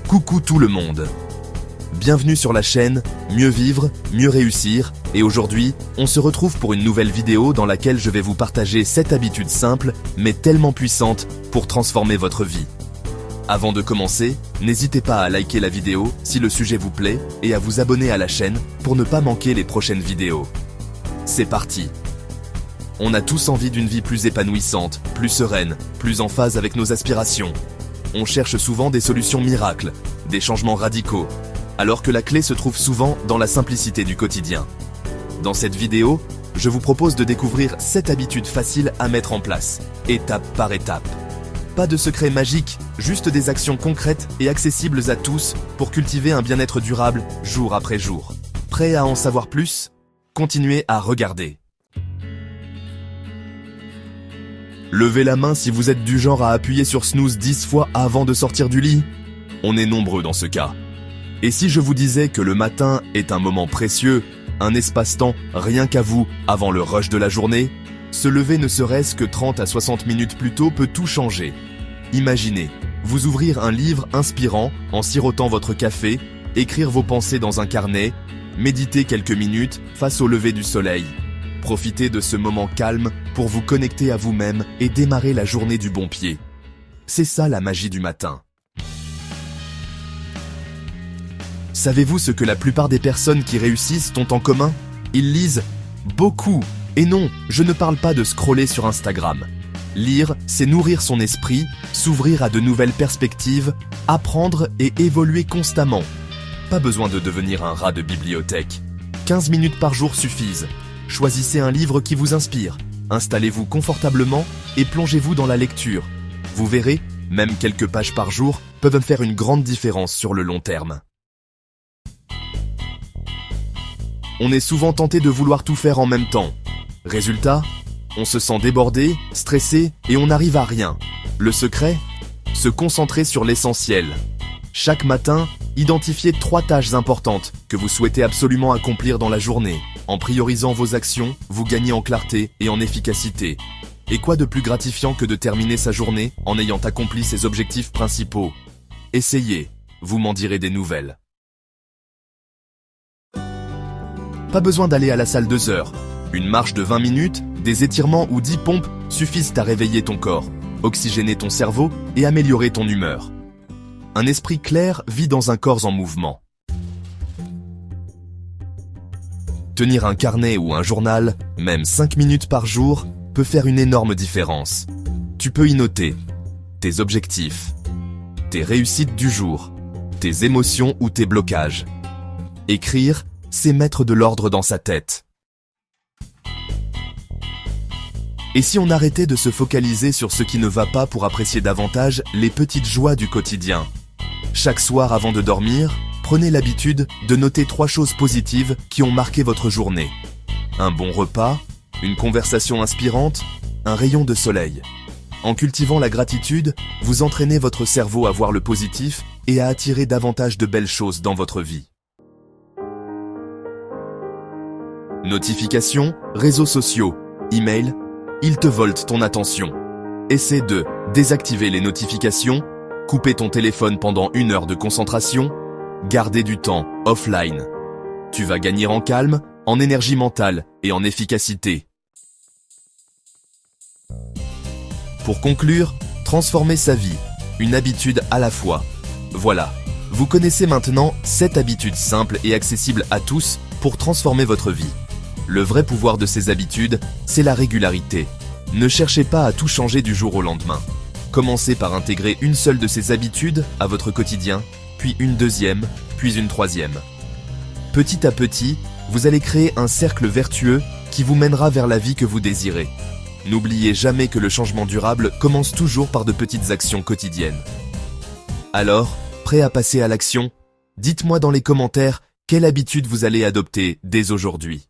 Coucou tout le monde. Bienvenue sur la chaîne Mieux vivre, mieux réussir, et aujourd'hui, on se retrouve pour une nouvelle vidéo dans laquelle je vais vous partager 7 habitudes simples, mais tellement puissantes, pour transformer votre vie. Avant de commencer, n'hésitez pas à liker la vidéo si le sujet vous plaît et à vous abonner à la chaîne pour ne pas manquer les prochaines vidéos. C'est parti! On a tous envie d'une vie plus épanouissante, plus sereine, plus en phase avec nos aspirations. On cherche souvent des solutions miracles, des changements radicaux, alors que la clé se trouve souvent dans la simplicité du quotidien. Dans cette vidéo, je vous propose de découvrir 7 habitudes faciles à mettre en place, étape par étape. Pas de secret magique, juste des actions concrètes et accessibles à tous pour cultiver un bien-être durable jour après jour. Prêt à en savoir plus? Continuez à regarder. Levez la main si vous êtes du genre à appuyer sur snooze 10 fois avant de sortir du lit. On est nombreux dans ce cas. Et si je vous disais que le matin est un moment précieux, un espace-temps rien qu'à vous avant le rush de la journée, se lever ne serait-ce que 30 à 60 minutes plus tôt peut tout changer. Imaginez, vous ouvrir un livre inspirant en sirotant votre café, écrire vos pensées dans un carnet, méditer quelques minutes face au lever du soleil. Profitez de ce moment calme pour vous connecter à vous-même et démarrer la journée du bon pied. C'est ça la magie du matin. Savez-vous ce que la plupart des personnes qui réussissent ont en commun? Ils lisent beaucoup. Et non, je ne parle pas de scroller sur Instagram. Lire, c'est nourrir son esprit, s'ouvrir à de nouvelles perspectives, apprendre et évoluer constamment. Pas besoin de devenir un rat de bibliothèque. 15 minutes par jour suffisent. Choisissez un livre qui vous inspire, installez-vous confortablement et plongez-vous dans la lecture. Vous verrez, même quelques pages par jour peuvent faire une grande différence sur le long terme. On est souvent tenté de vouloir tout faire en même temps. Résultat, on se sent débordé, stressé et on n'arrive à rien. Le secret? Se concentrer sur l'essentiel. Chaque matin, identifiez 3 tâches importantes que vous souhaitez absolument accomplir dans la journée. En priorisant vos actions, vous gagnez en clarté et en efficacité. Et quoi de plus gratifiant que de terminer sa journée en ayant accompli ses objectifs principaux? Essayez, vous m'en direz des nouvelles. Pas besoin d'aller à la salle 2 heures. Une marche de 20 minutes, des étirements ou 10 pompes suffisent à réveiller ton corps, oxygéner ton cerveau et améliorer ton humeur. Un esprit clair vit dans un corps en mouvement. Tenir un carnet ou un journal, même 5 minutes par jour, peut faire une énorme différence. Tu peux y noter tes objectifs, tes réussites du jour, tes émotions ou tes blocages. Écrire, c'est mettre de l'ordre dans sa tête. Et si on arrêtait de se focaliser sur ce qui ne va pas pour apprécier davantage les petites joies du quotidien? Chaque soir avant de dormir, prenez l'habitude de noter 3 choses positives qui ont marqué votre journée. Un bon repas, une conversation inspirante, un rayon de soleil. En cultivant la gratitude, vous entraînez votre cerveau à voir le positif et à attirer davantage de belles choses dans votre vie. Notifications, réseaux sociaux, email, ils te volent ton attention. Essaie de désactiver les notifications, couper ton téléphone pendant 1 heure de concentration, garder du temps offline. Tu vas gagner en calme, en énergie mentale et en efficacité. Pour conclure, transformer sa vie, une habitude à la fois. Voilà, vous connaissez maintenant 7 habitudes simples et accessibles à tous pour transformer votre vie. Le vrai pouvoir de ces habitudes, c'est la régularité. Ne cherchez pas à tout changer du jour au lendemain. Commencez par intégrer une seule de ces habitudes à votre quotidien, puis une deuxième, puis une troisième. Petit à petit, vous allez créer un cercle vertueux qui vous mènera vers la vie que vous désirez. N'oubliez jamais que le changement durable commence toujours par de petites actions quotidiennes. Alors, prêt à passer à l'action? Dites-moi dans les commentaires quelle habitude vous allez adopter dès aujourd'hui.